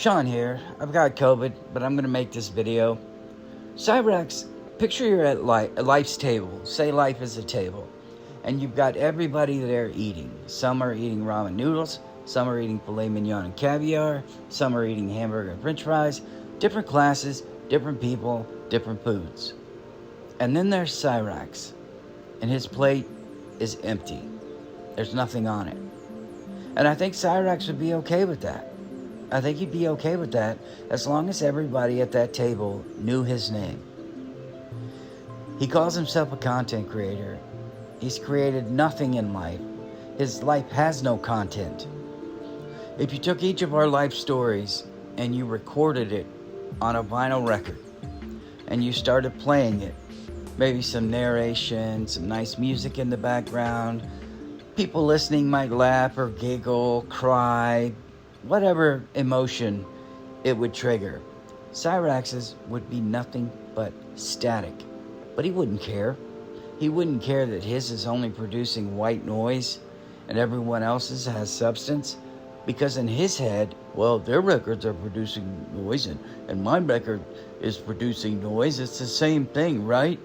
Sean here. I've got COVID, but I'm going to make this video. Cyraxx, picture you're at life's table. Say life is a table. And you've got everybody there eating. Some are eating ramen noodles. Some are eating filet mignon and caviar. Some are eating hamburger and french fries. Different classes, different people, different foods. And then there's Cyraxx. And his plate is empty. There's nothing on it. And I think Cyraxx would be okay with that. I think he'd be okay with that as long as everybody at that table knew his name. He calls himself a content creator. He's created nothing in life. His life has no content. If you took each of our life stories and you recorded it on a vinyl record and you started playing it, maybe some narration, some nice music in the background, people listening might laugh or giggle, cry, whatever emotion it would trigger. Cyraxx's would be nothing but static. But he wouldn't care. He wouldn't care that his is only producing white noise and everyone else's has substance. Because in his head, well, their records are producing noise and my record is producing noise. It's the same thing, right?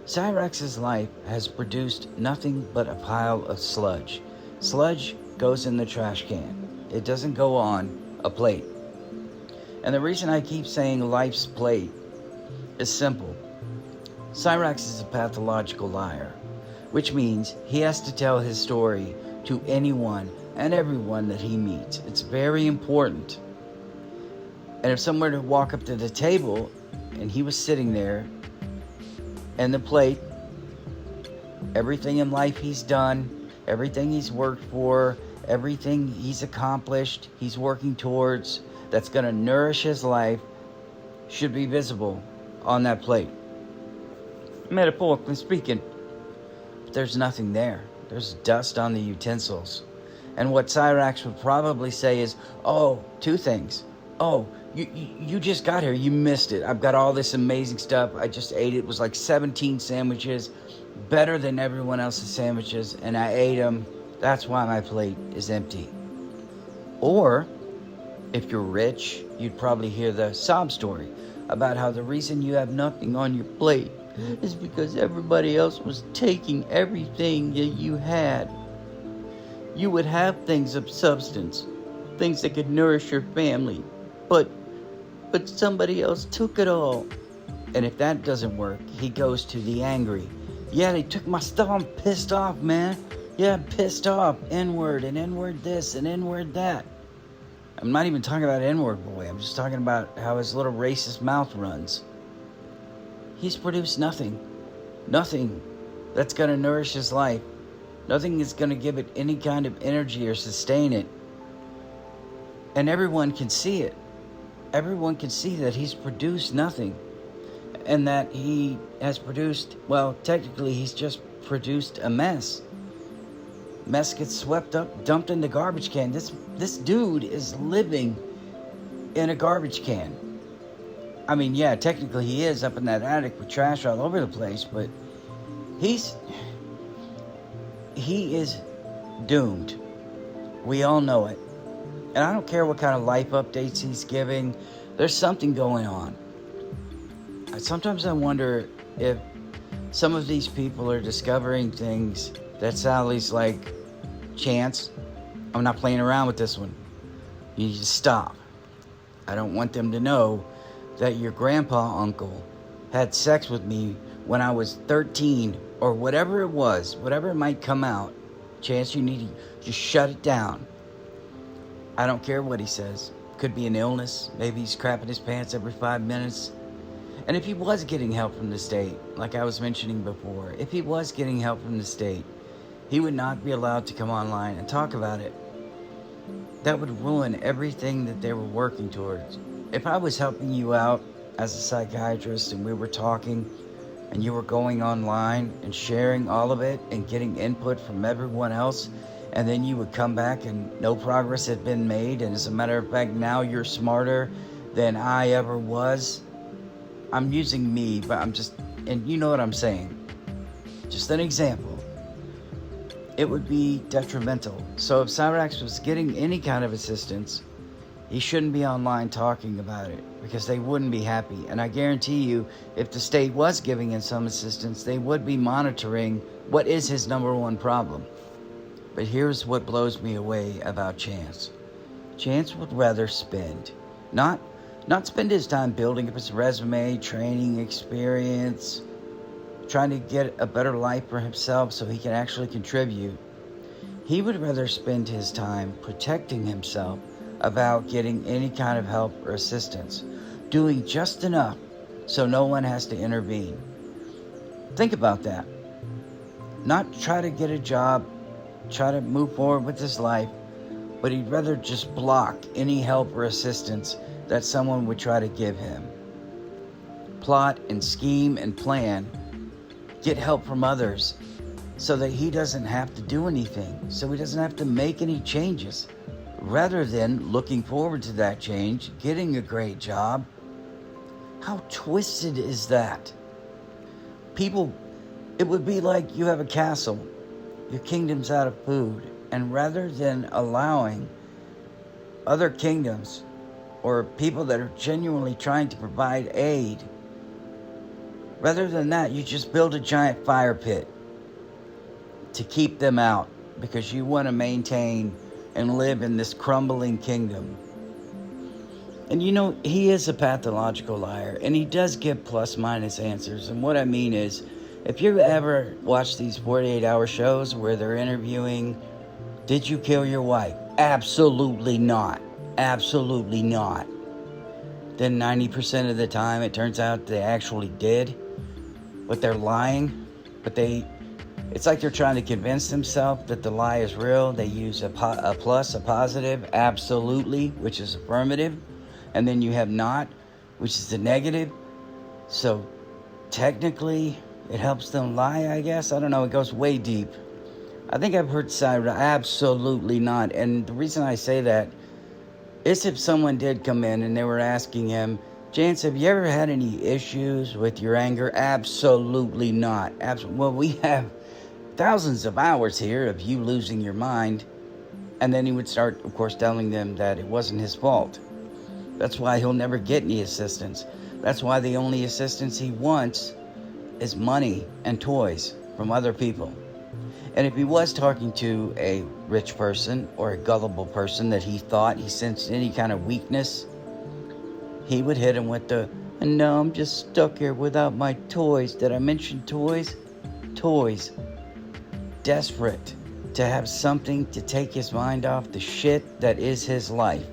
Cyraxx's life has produced nothing but a pile of sludge. Sludge goes in the trash can. It doesn't go on a plate. And the reason I keep saying life's plate is simple. Cyraxx is a pathological liar, which means he has to tell his story to anyone and everyone that he meets. It's very important. And if someone were to walk up to the table and he was sitting there and the plate, everything in life he's done, everything he's worked for, everything he's accomplished, he's working towards, that's going to nourish his life, should be visible on that plate. Metaphorically speaking, but there's nothing there. There's dust on the utensils. And what Cyraxx would probably say is, oh, two things. Oh, you just got here. You missed it. I've got all this amazing stuff. I just ate it. It was like 17 sandwiches, better than everyone else's sandwiches, and I ate them. That's why my plate is empty. Or, if you're rich, you'd probably hear the sob story about how the reason you have nothing on your plate is because everybody else was taking everything that you had. You would have things of substance, things that could nourish your family, but somebody else took it all. And if that doesn't work, he goes to the angry. Yeah, they took my stuff. I'm pissed off, man. Yeah, I'm pissed off. N-word and N-word this and N-word that. I'm not even talking about N-word boy. I'm just talking about how his little racist mouth runs. He's produced nothing. Nothing that's going to nourish his life. Nothing is going to give it any kind of energy or sustain it. And everyone can see it. Everyone can see that he's produced nothing. And that he has produced, well, technically he's just produced a mess. Mess gets swept up, dumped in the garbage can. This dude is living in a garbage can. I mean, yeah, technically he is up in that attic with trash all over the place, but he is doomed. We all know it. And I don't care what kind of life updates he's giving. There's something going on. Sometimes I wonder if some of these people are discovering things that Sally's like, Chance, I'm not playing around with this one. You need to stop. I don't want them to know that your grandpa uncle had sex with me when I was 13 or whatever it was, whatever it might come out. Chance, you need to just shut it down. I don't care what he says. Could be an illness. Maybe he's crapping his pants every 5 minutes. And if he was getting help from the state, like I was mentioning before, if he was getting help from the state, he would not be allowed to come online and talk about it. That would ruin everything that they were working towards. If I was helping you out as a psychiatrist and we were talking and you were going online and sharing all of it and getting input from everyone else, and then you would come back and no progress had been made, and as a matter of fact, now you're smarter than I ever was. I'm using me, but I'm just, and you know what I'm saying. Just an example. It would be detrimental. So if Cyraxx was getting any kind of assistance, He shouldn't be online talking about it because they wouldn't be happy. And I guarantee you, if the state was giving him some assistance, they would be monitoring what is his number one problem. But here's what blows me away about Chance. Chance would rather spend, not spend his time building up his resume, training, experience, trying to get a better life for himself so he can actually contribute. He would rather spend his time protecting himself about getting any kind of help or assistance, doing just enough so no one has to intervene. Think about that. Not try to get a job, try to move forward with his life, but he'd rather just block any help or assistance that someone would try to give him. Plot and scheme and plan, get help from others so that he doesn't have to do anything, so he doesn't have to make any changes, rather than looking forward to that change, getting a great job. How twisted is that? People, it would be like you have a castle, your kingdom's out of food, and rather than allowing other kingdoms or people that are genuinely trying to provide aid, rather than that, you just build a giant fire pit to keep them out because you want to maintain and live in this crumbling kingdom. And you know, he is a pathological liar, and he does give plus-minus answers. And what I mean is, if you ever watch these 48-hour shows where they're interviewing, did you kill your wife? Absolutely not. Absolutely not. Then 90% of the time, it turns out they actually did. But they're lying. But it's like they're trying to convince themselves that the lie is real. They use a plus, a positive, absolutely, which is affirmative. And then you have not, which is the negative. So technically, it helps them lie, I guess. I don't know. It goes way deep. I think I've heard Cyraxx, absolutely not. And the reason I say that is if someone did come in and they were asking him, Chance, have you ever had any issues with your anger? Absolutely not. Well, we have thousands of hours here of you losing your mind. And then he would start, of course, telling them that it wasn't his fault. That's why he'll never get any assistance. That's why the only assistance he wants is money and toys from other people. And if he was talking to a rich person or a gullible person that he thought he sensed any kind of weakness, he would hit him with and now I'm just stuck here without my toys. Did I mention toys? Toys. Desperate to have something to take his mind off the shit that is his life.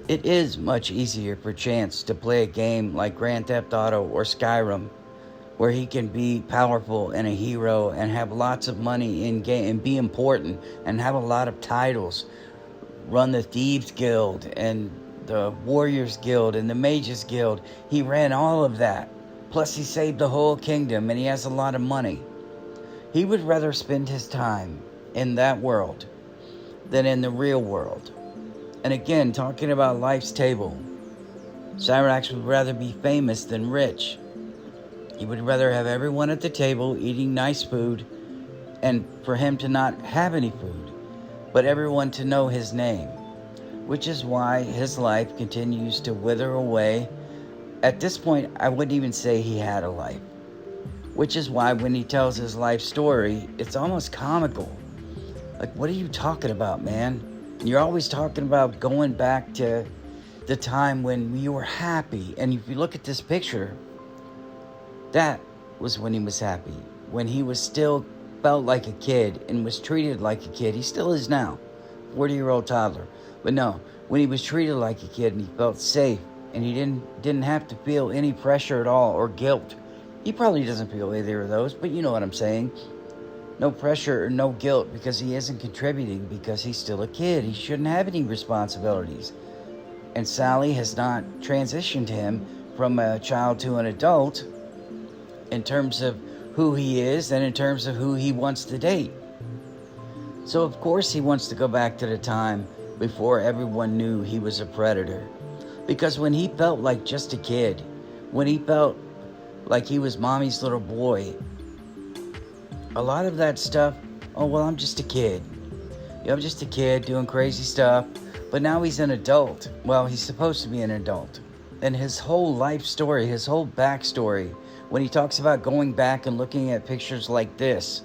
It is much easier for Chance to play a game like Grand Theft Auto or Skyrim, where he can be powerful and a hero and have lots of money in game and be important and have a lot of titles, run the Thieves Guild and the Warriors Guild and the Mages Guild. He ran all of that. Plus he saved the whole kingdom and he has a lot of money. He would rather spend his time in that world than in the real world. And again, talking about life's table, Cyraxx would rather be famous than rich. He would rather have everyone at the table eating nice food and for him to not have any food, but everyone to know his name, which is why his life continues to wither away. At this point, I wouldn't even say he had a life, which is why when he tells his life story, it's almost comical. Like, what are you talking about, man? You're always talking about going back to the time when you were happy. And if you look at this picture, that was when he was happy. When he was still felt like a kid and was treated like a kid. He still is now, 40-year-old toddler. But no, when he was treated like a kid and he felt safe and he didn't have to feel any pressure at all or guilt. He probably doesn't feel either of those, but you know what I'm saying. No pressure or no guilt because he isn't contributing because he's still a kid. He shouldn't have any responsibilities. And Sally has not transitioned him from a child to an adult in terms of who he is and in terms of who he wants to date. So of course he wants to go back to the time before everyone knew he was a predator. Because when he felt like just a kid, when he felt like he was mommy's little boy, a lot of that stuff, oh, well, I'm just a kid. I'm just a kid doing crazy stuff, But now he's an adult. Well, he's supposed to be an adult. And his whole life story, his whole backstory, when he talks about going back and looking at pictures like this,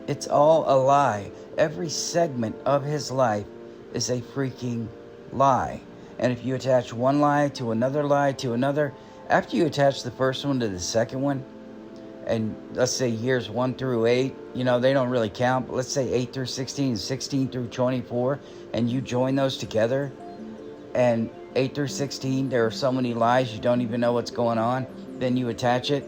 it's all a lie. Every segment of his life is a freaking lie. And if you attach one lie to another, after you attach the first one to the second one, and let's say years 1 through 8, they don't really count, but let's say 8 through 16 and 16 through 24, and you join those together, and 8 through 16, there are so many lies you don't even know what's going on, then you attach it,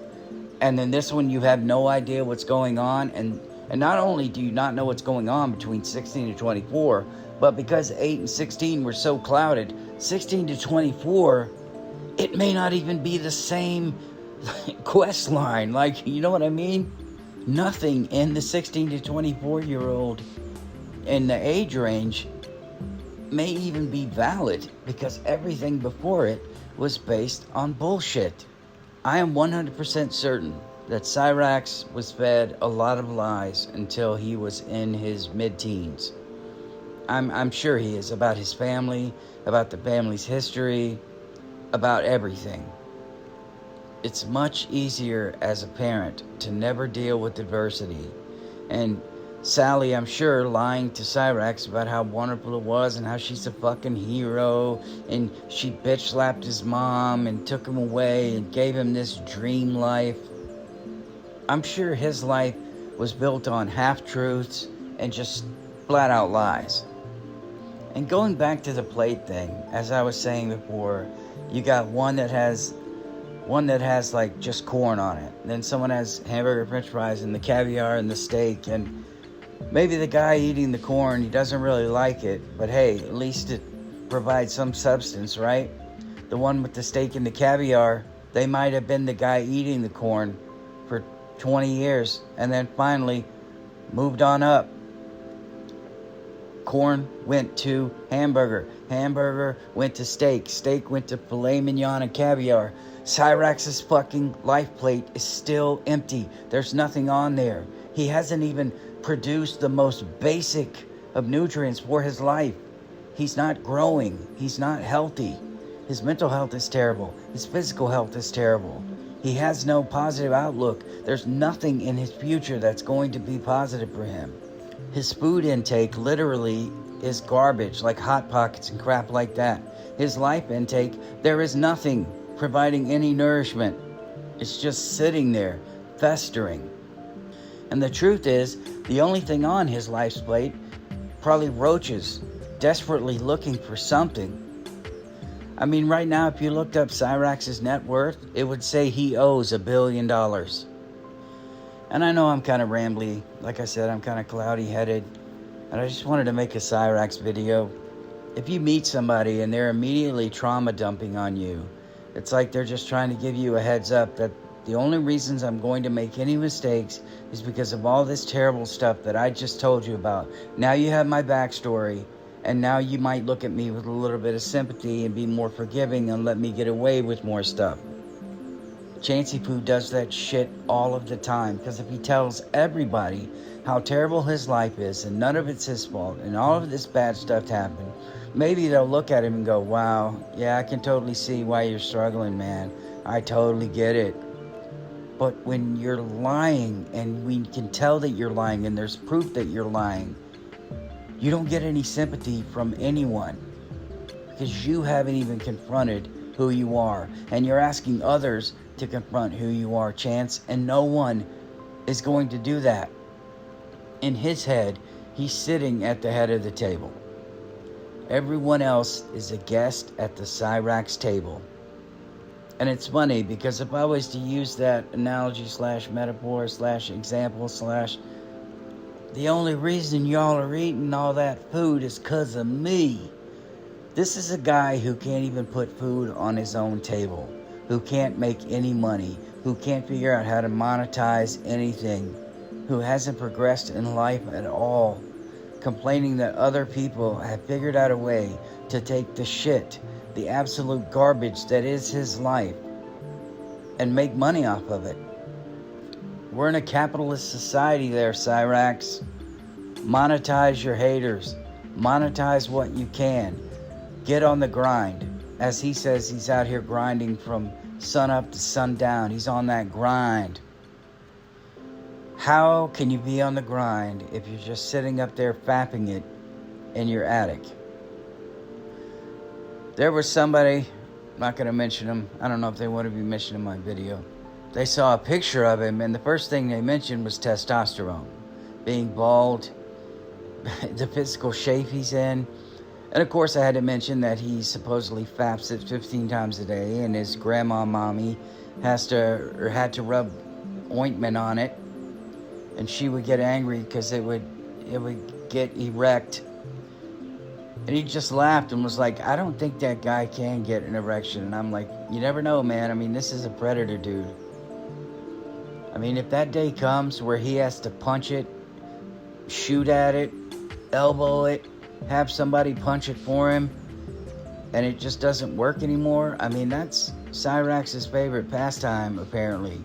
and then this one you have no idea what's going on, and not only do you not know what's going on between 16 and 24, but because 8 and 16 were so clouded, 16 to 24, it may not even be the same quest line. Like, you know what I mean? Nothing in the 16 to 24-year-old in the age range may even be valid, because everything before it was based on bullshit. I am 100% certain that Cyraxx was fed a lot of lies until he was in his mid-teens. I'm sure he is, about his family, about the family's history, about everything. It's much easier as a parent to never deal with adversity. And Sally, I'm sure, lying to Cyraxx about how wonderful it was and how she's a fucking hero, and she bitch slapped his mom and took him away and gave him this dream life. I'm sure his life was built on half-truths and just flat-out lies. And going back to the plate thing, as I was saying before, you got one that has like just corn on it. And then someone has hamburger, french fries, and the caviar and the steak. And maybe the guy eating the corn, he doesn't really like it, but hey, at least it provides some substance, right? The one with the steak and the caviar, they might have been the guy eating the corn for 20 years and then finally moved on up. Corn went to hamburger. Hamburger went to steak. Steak went to filet mignon and caviar. Cyraxx's fucking life plate is still empty. There's nothing on there. He hasn't even produced the most basic of nutrients for his life. He's not growing. He's not healthy. His mental health is terrible. His physical health is terrible. He has no positive outlook. There's nothing in his future that's going to be positive for him. His food intake literally is garbage, like Hot Pockets and crap like that. His life intake, there is nothing providing any nourishment. It's just sitting there, festering. And the truth is, the only thing on his life's plate, probably roaches, desperately looking for something. I mean, right now, if you looked up Cyraxx's net worth, it would say he owes $1 billion. And I know I'm kind of rambly. Like I said, I'm kind of cloudy-headed. And I just wanted to make a Cyraxx video. If you meet somebody and they're immediately trauma dumping on you, it's like they're just trying to give you a heads up that the only reasons I'm going to make any mistakes is because of all this terrible stuff that I just told you about. Now you have my backstory, and now you might look at me with a little bit of sympathy and be more forgiving and let me get away with more stuff. Chancey Poo does that shit all of the time, because if he tells everybody how terrible his life is and none of it's his fault and all of this bad stuff happened, maybe they'll look at him and go, wow, yeah, I can totally see why you're struggling, man. I totally get it. But when you're lying, and we can tell that you're lying and there's proof that you're lying, you don't get any sympathy from anyone, because you haven't even confronted who you are, and you're asking others to confront who you are, Chance, and no one is going to do that. In his head, he's sitting at the head of the table. Everyone else is a guest at the Cyraxx table. And it's funny, because if I was to use that analogy / metaphor / example / the only reason y'all are eating all that food is 'cause of me. This is a guy who can't even put food on his own table, who can't make any money, who can't figure out how to monetize anything, who hasn't progressed in life at all, complaining that other people have figured out a way to take the shit, the absolute garbage that is his life, and make money off of it. We're in a capitalist society there, Cyraxx. Monetize your haters. Monetize what you can. Get on the grind. As he says, he's out here grinding from sun up to sundown. He's on that grind. How can you be on the grind if you're just sitting up there fapping it in your attic? There was somebody, I'm not going to mention him. I don't know if they want to be mentioned in my video. They saw a picture of him, and the first thing they mentioned was testosterone. Being bald, the physical shape he's in. And of course I had to mention that he supposedly faps it 15 times a day, and his grandma mommy had to rub ointment on it, and she would get angry because it would get erect. And he just laughed and was like, I don't think that guy can get an erection. And I'm like, you never know, man. I mean, this is a predator, dude. I mean, if that day comes where he has to punch it, shoot at it, elbow it, have somebody punch it for him, and it just doesn't work anymore, I mean, that's Cyraxx's favorite pastime, apparently.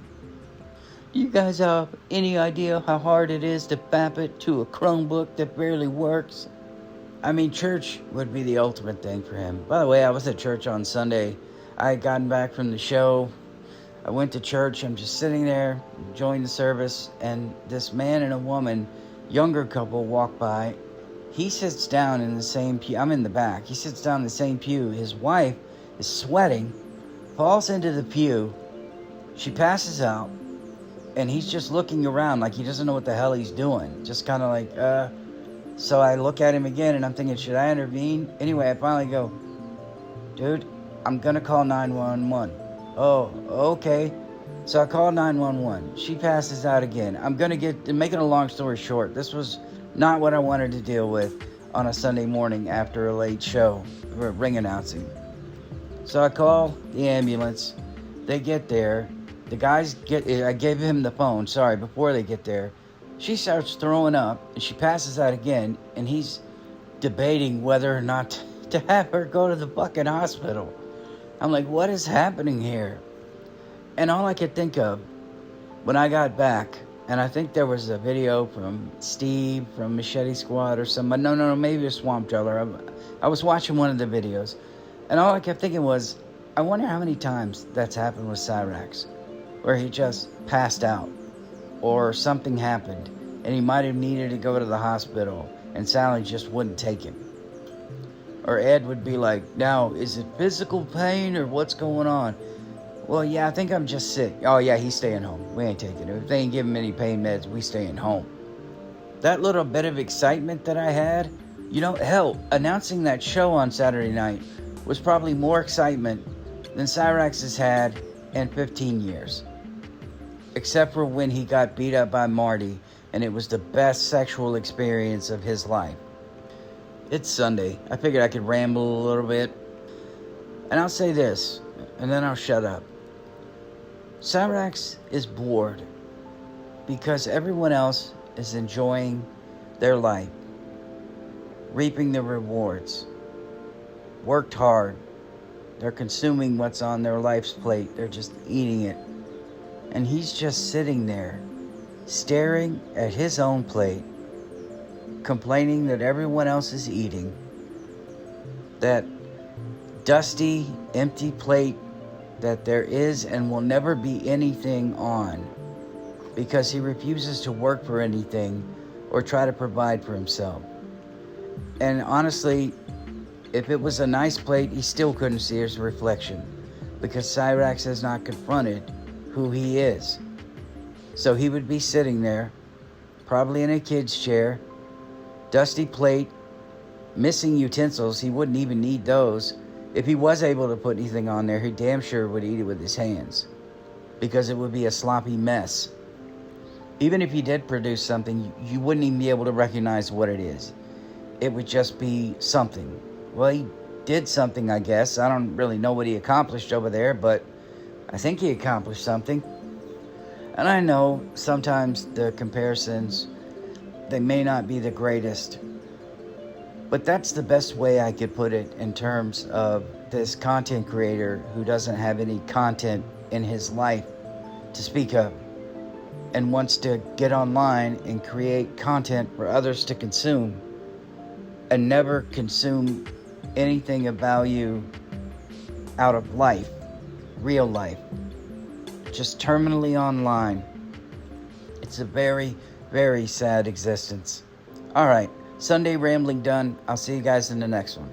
Do you guys have any idea how hard it is to fap it to a Chromebook that barely works? I mean, church would be the ultimate thing for him. By the way, I was at church on Sunday. I had gotten back from the show. I went to church. I'm just sitting there, enjoying the service, and this man and a woman, younger couple, walk by. He sits down in the same pew. I'm in the back. He sits down in the same pew. His wife is sweating, falls into the pew. She passes out, and he's just looking around like he doesn't know what the hell he's doing. Just kind of like, So I look at him again, and I'm thinking, should I intervene? Anyway, I finally go, dude, I'm going to call 911. Oh, okay. So I call 911. She passes out again. Making a long story short, this was not what I wanted to deal with on a Sunday morning after a late show, or ring announcing. So I call the ambulance. They get there. The guys I gave him the phone, before they get there. She starts throwing up, and she passes out again, and he's debating whether or not to have her go to the fucking hospital. I'm like, what is happening here? And all I could think of when I got back, and I think there was a video from Steve from Machete Squad or somebody. No, maybe a Swamp Dweller. I was watching one of the videos, and all I kept thinking was, I wonder how many times that's happened with Cyraxx, where he just passed out, or something happened, and he might have needed to go to the hospital, and Sally just wouldn't take him. Or Ed would be like, now, is it physical pain, or what's going on? Well, yeah, I think I'm just sick. Oh, yeah, he's staying home. We ain't taking him. If they ain't giving him any pain meds, we staying home. That little bit of excitement that I had, hell, announcing that show on Saturday night was probably more excitement than Cyraxx has had in 15 years. Except for when he got beat up by Marty, and it was the best sexual experience of his life. It's Sunday. I figured I could ramble a little bit. And I'll say this, and then I'll shut up. Cyraxx is bored because everyone else is enjoying their life, reaping the rewards, worked hard. They're consuming what's on their life's plate. They're just eating it. And he's just sitting there, staring at his own plate, complaining that everyone else is eating. That dusty, empty plate that there is and will never be anything on, because he refuses to work for anything or try to provide for himself. And honestly, if it was a nice plate, he still couldn't see his reflection, because Cyraxx has not confronted who he is. So he would be sitting there, probably in a kid's chair, dusty plate, missing utensils. He wouldn't even need those. If he was able to put anything on there, he damn sure would eat it with his hands, because it would be a sloppy mess. Even if he did produce something, you wouldn't even be able to recognize what it is. It would just be something. Well, he did something, I guess. I don't really know what he accomplished over there, but I think he accomplished something. And I know sometimes the comparisons, they may not be the greatest, but that's the best way I could put it in terms of this content creator who doesn't have any content in his life to speak of, and wants to get online and create content for others to consume. and never consume anything of value out of life, real life, just terminally online. It's a very, very sad existence. All right, Sunday rambling done. I'll see you guys in the next one.